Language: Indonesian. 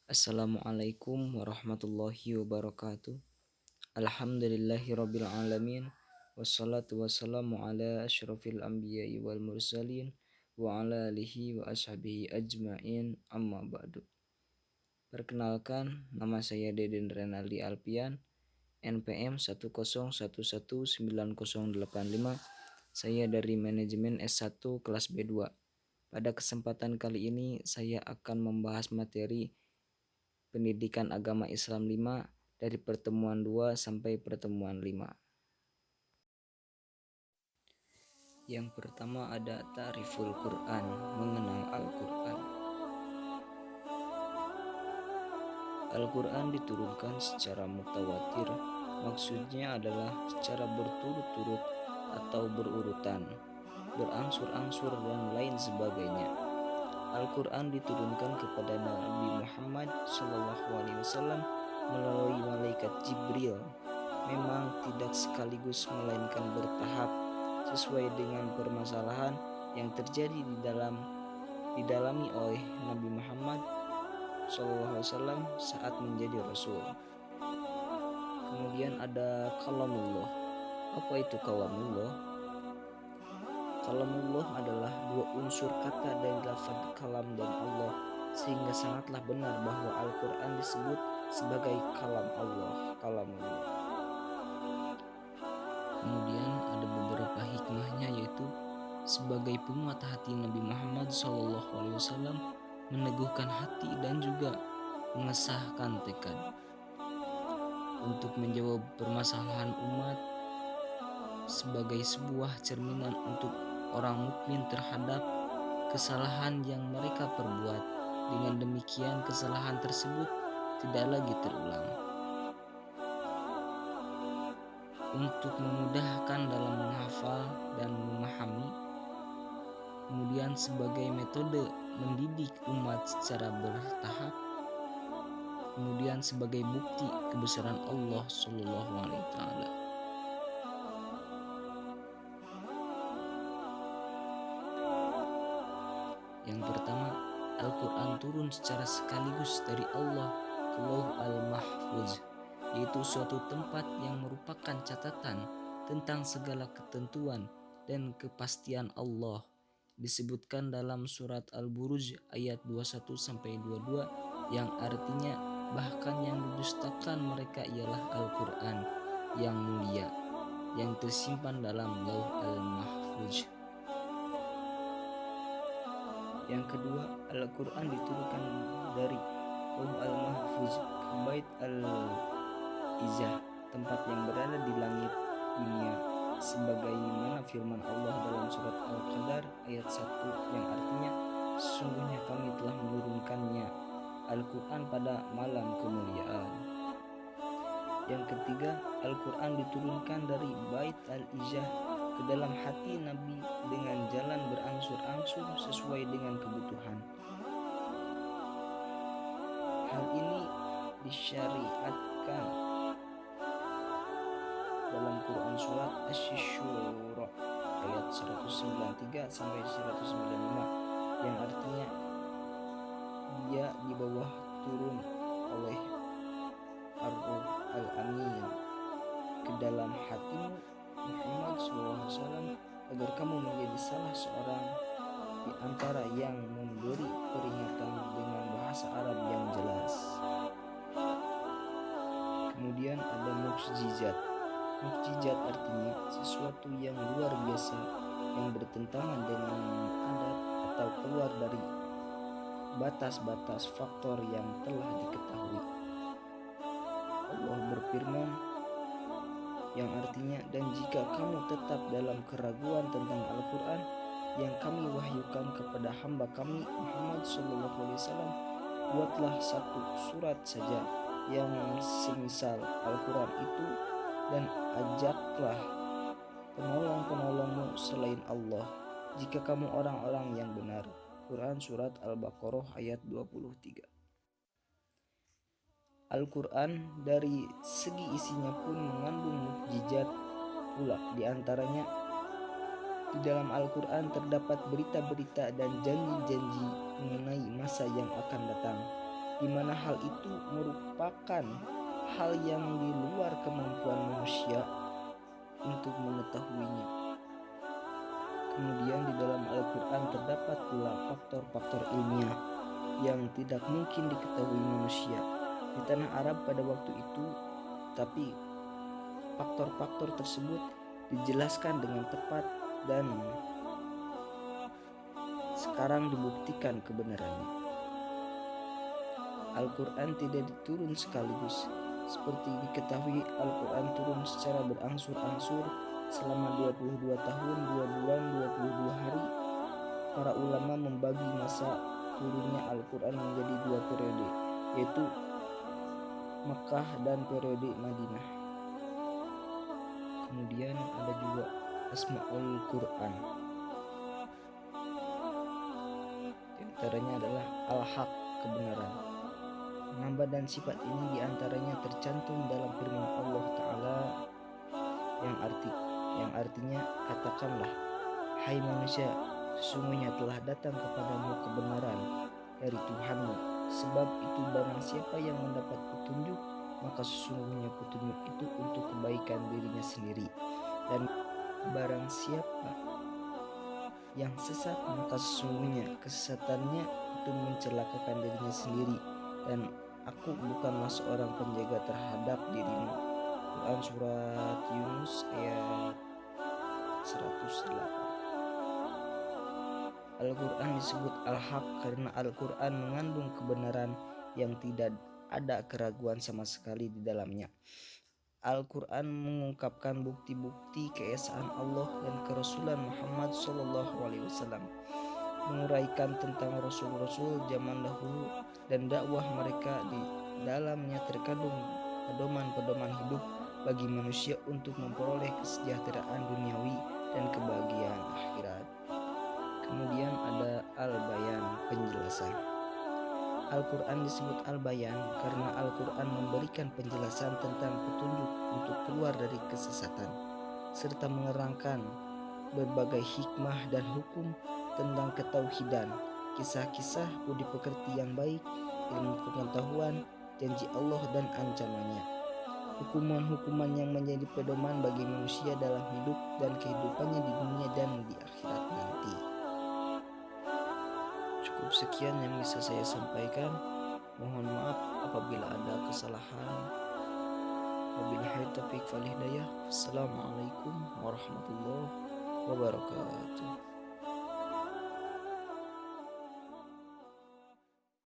Assalamualaikum warahmatullahi wabarakatuh. Alhamdulillahirabbil alamin. Wassalatu wassalamu ala asyrafil anbiya'i wal mursalin wa ala alihi wa ashabihi ajmain, amma ba'du. Perkenalkan, nama saya Deden Renaldi Alpian, NPM 101190085. Saya dari manajemen S1 kelas B2. Pada kesempatan kali ini saya akan membahas materi Pendidikan Agama Islam 5 dari pertemuan 2 sampai pertemuan 5. Yang pertama ada Ta'riful Quran, mengenal Al-Quran. Al-Quran diturunkan secara mutawatir, maksudnya adalah secara berturut-turut atau berurutan, berangsur-angsur dan lain sebagainya. Al-Quran diturunkan kepada Nabi Muhammad SAW melalui malaikat Jibril. Memang tidak sekaligus melainkan bertahap sesuai dengan permasalahan yang terjadi didalami oleh Nabi Muhammad SAW saat menjadi Rasul. Kemudian ada kalamullah. Apa itu kalamullah? Kalamullah adalah dua unsur kata dari lafaz kalam dan Allah, sehingga sangatlah benar bahwa Al-Quran disebut sebagai kalam Allah, kalamullah. Kemudian ada beberapa hikmahnya, yaitu sebagai penguat hati Nabi Muhammad SAW, meneguhkan hati dan juga mengesahkan tekad untuk menjawab permasalahan umat, sebagai sebuah cerminan untuk orang mukmin terhadap kesalahan yang mereka perbuat. Dengan demikian kesalahan tersebut tidak lagi terulang. Untuk memudahkan dalam menghafal dan memahami, kemudian sebagai metode mendidik umat secara bertahap, kemudian sebagai bukti kebesaran Allah Subhanahu wa Ta'ala. Yang pertama, Al-Quran turun secara sekaligus dari Allah ke Lauh Al-Mahfuz, yaitu suatu tempat yang merupakan catatan tentang segala ketentuan dan kepastian Allah. Disebutkan dalam surat Al-Buruj ayat 21-22 yang artinya bahkan yang didustakan mereka ialah Al-Quran yang mulia yang tersimpan dalam Lauh Al-Mahfuz. Yang kedua, Al-Quran diturunkan dari Lauh Al-Mahfuz ke Bait Al-Izzah, tempat yang berada di langit dunia, sebagaimana firman Allah dalam surat Al-Qadar ayat 1 yang artinya, sesungguhnya kami telah menurunkannya Al-Quran pada malam kemuliaan. Yang ketiga, Al-Quran diturunkan dari Bait Al-Izzah ke dalam hati Nabi dengan jalan berangsur-angsur sesuai dengan kebutuhan. Hal ini disyariatkan dalam Quran surat Asy-Syura ayat 193 sampai 195 yang artinya dia di bawah turun oleh Ar-Ruh Al-Amin ke dalam hatimu Muhammad SAW agar kamu menjadi salah seorang di antara yang memberi peringatan dengan bahasa Arab yang jelas. Kemudian ada mukjizat. Mukjizat artinya sesuatu yang luar biasa yang bertentangan dengan adat atau keluar dari batas-batas faktor yang telah diketahui. Allah berfirman yang artinya, dan jika kamu tetap dalam keraguan tentang Al-Quran yang kami wahyukan kepada hamba kami Muhammad SAW, buatlah satu surat saja yang semisal Al-Quran itu dan ajaklah penolong-penolongmu selain Allah jika kamu orang-orang yang benar. Quran surat Al-Baqarah ayat 23. Al-Quran dari segi isinya pun mengandung mukjizat pula. Di antaranya, di dalam Al-Quran terdapat berita-berita dan janji-janji mengenai masa yang akan datang. di mana hal itu merupakan hal yang di luar kemampuan manusia untuk mengetahuinya. Kemudian di dalam Al-Quran terdapat pula faktor-faktor ilmiah yang tidak mungkin diketahui manusia di tanah Arab pada waktu itu, tapi faktor-faktor tersebut dijelaskan dengan tepat dan sekarang dibuktikan kebenarannya. Al-Quran tidak diturun sekaligus. Seperti diketahui, Al-Quran turun secara berangsur-angsur selama 22 tahun, 2 bulan, 22 hari. Para ulama membagi masa turunnya Al-Quran menjadi 2 periode, yaitu Makkah dan periode Madinah. Kemudian ada juga Asmaul Quran. Di antaranya adalah Al-Haq, kebenaran. Nama dan sifat ini diantaranya tercantum dalam firman Allah Ta'ala yang artinya, katakanlah, hai manusia, sesungguhnya telah datang kepadamu kebenaran dari Tuhanmu, sebab itu barang siapa yang mendapat petunjuk, maka sesungguhnya petunjuk itu untuk kebaikan dirinya sendiri, dan barang siapa yang sesat, maka sesungguhnya kesesatannya itu mencelakakan dirinya sendiri, dan aku bukanlah seorang penjaga terhadap dirimu. Quran surat Yunus ayat 108. Al-Quran disebut Al-Haq karena Al-Quran mengandung kebenaran yang tidak ada keraguan sama sekali di dalamnya. Al-Quran mengungkapkan bukti-bukti keesaan Allah dan kerasulan Muhammad SAW, menguraikan tentang rasul-rasul zaman dahulu dan dakwah mereka. Di dalamnya terkandung pedoman-pedoman hidup bagi manusia untuk memperoleh kesejahteraan duniawi dan kebahagiaan akhirat. Kemudian ada Al-Bayan, penjelasan. Al-Quran disebut Al-Bayan karena Al-Quran memberikan penjelasan tentang petunjuk untuk keluar dari kesesatan, serta menerangkan berbagai hikmah dan hukum tentang ketauhidan, kisah-kisah budi pekerti yang baik, ilmu pengetahuan, janji Allah dan ancamannya, hukuman-hukuman yang menjadi pedoman bagi manusia dalam hidup dan kehidupannya di dunia dan di akhirat nanti. Cukup sekian yang bisa saya sampaikan. Mohon maaf apabila ada kesalahan. Wabillahi taufiq wal hidayah. Assalamualaikum warahmatullahi wabarakatuh.